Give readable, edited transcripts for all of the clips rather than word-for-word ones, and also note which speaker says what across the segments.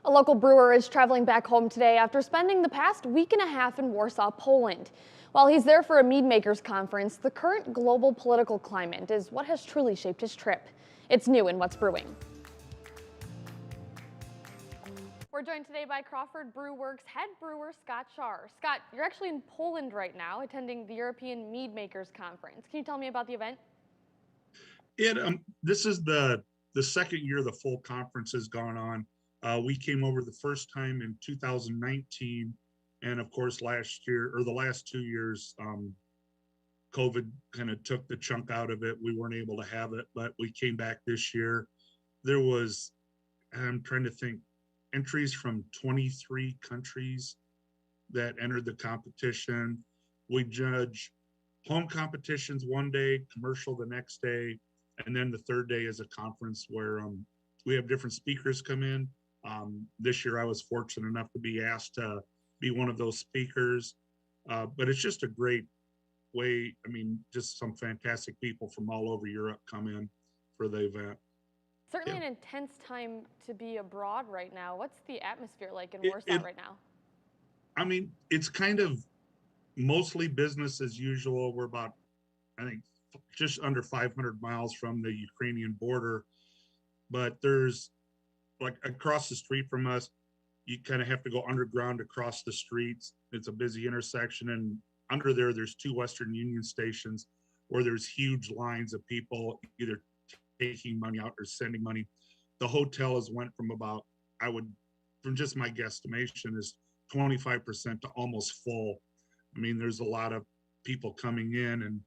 Speaker 1: A local brewer is traveling back home today after spending the past week and a half in Warsaw, Poland. While he's there for a mead makers conference, the current global political climate is what has truly shaped his trip. It's new in What's Brewing. We're joined today by Crawford Brew Works head brewer Scot Schaar. Scot, you're actually in Poland right now attending the European Mead Makers Conference. Can you tell me about the event?
Speaker 2: This is the second year the full conference has gone on. We came over the first time in 2019, and of course last year, or the last 2 years, COVID kind of took the chunk out of it. We weren't able to have it, but we came back this year. There was, I'm trying to think, entries from 23 countries that entered the competition. We judge home competitions one day, commercial the next day, and then the third day is a conference where we have different speakers come in. This year I was fortunate enough to be asked to be one of those speakers, but it's just a great way. I mean, just some fantastic people from all over Europe come in for the event.
Speaker 1: Certainly
Speaker 2: Yeah.
Speaker 1: an intense time to be abroad right now. What's the atmosphere like in Warsaw right now?
Speaker 2: I mean, it's kind of mostly business as usual. We're about, I think, just under 500 miles from the Ukrainian border, but there's like across the street from us, you kind of have to go underground across the streets. It's a busy intersection, and under there's two Western Union stations where there's huge lines of people either taking money out or sending money. The hotel has went from about, from just my guesstimation, is 25% to almost full. I mean, there's a lot of people coming in, and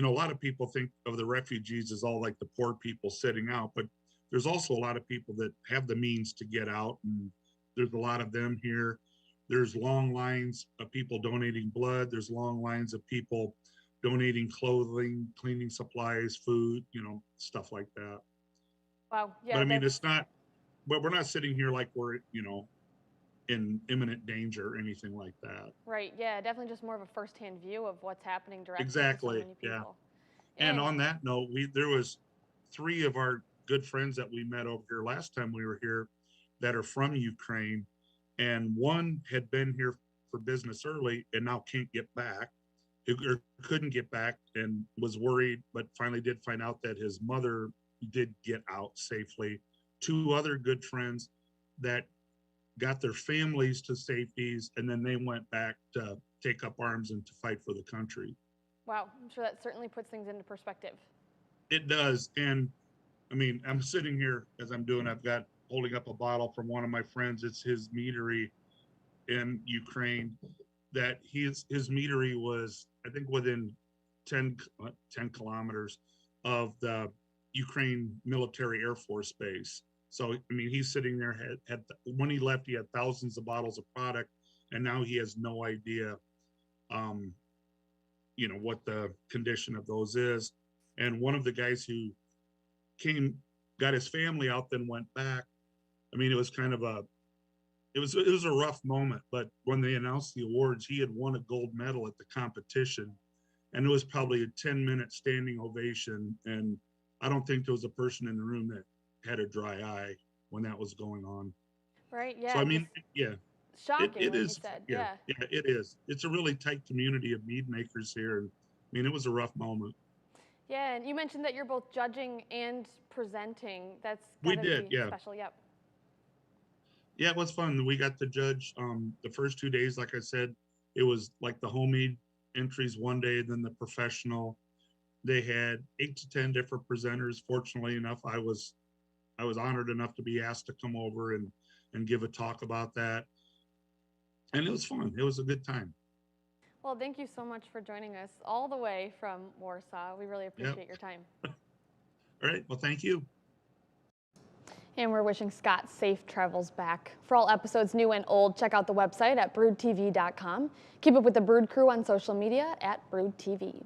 Speaker 2: a lot of people think of the refugees as all like the poor people sitting out, but there's also a lot of people that have the means to get out, and there's a lot of them here. There's long lines of people donating blood. There's long lines of people donating clothing, cleaning supplies, food, stuff like that.
Speaker 1: Wow. Yeah.
Speaker 2: But I mean, but we're not sitting here like we're, in imminent danger or anything like that.
Speaker 1: Right. Yeah. Definitely just more of a firsthand view of what's happening directly to so
Speaker 2: Exactly.
Speaker 1: many people.
Speaker 2: Yeah. And on that note, there was 3 of our good friends that we met over here last time we were here that are from Ukraine, and one had been here for business early and now can't get back, or couldn't get back, and was worried, but finally did find out that his mother did get out safely. 2 other good friends that got their families to safeties, and then they went back to take up arms and to fight for the country.
Speaker 1: Wow. I'm sure that certainly puts things into perspective.
Speaker 2: It does. And I mean, I'm sitting here as I'm doing, I've got holding up a bottle from one of my friends. It's his meadery in Ukraine, that his meadery was, I think, within 10 kilometers of the Ukraine military Air Force base. So, I mean, he's sitting there, when he left, he had thousands of bottles of product, and now he has no idea, what the condition of those is. And one of the guys who got his family out, then went back. I mean, it was kind of it was a rough moment, but when they announced the awards, he had won a gold medal at the competition, and it was probably a 10-minute standing ovation. And I don't think there was a person in the room that had a dry eye when that was going on.
Speaker 1: Right. Yeah.
Speaker 2: So, I mean, yeah,
Speaker 1: shocking,
Speaker 2: it
Speaker 1: like
Speaker 2: is.
Speaker 1: you said.
Speaker 2: Yeah, it is. It's a really tight community of mead makers here. And I mean, it was a rough moment.
Speaker 1: Yeah, and you mentioned that you're both judging and presenting. That's
Speaker 2: We
Speaker 1: gotta
Speaker 2: did,
Speaker 1: be
Speaker 2: yeah.
Speaker 1: special. Yep.
Speaker 2: Yeah, it was fun. We got to judge the first 2 days. Like I said, it was like the homemade entries one day, then the professional. They had 8 to 10 different presenters. Fortunately enough, I was honored enough to be asked to come over and give a talk about that. And it was fun. It was a good time.
Speaker 1: Well, thank you so much for joining us all the way from Warsaw. We really appreciate your time.
Speaker 2: All right. Well, thank you.
Speaker 1: And we're wishing Scot safe travels back. For all episodes new and old, check out the website at brewedtv.com. Keep up with the Brewed crew on social media at BrewedTV.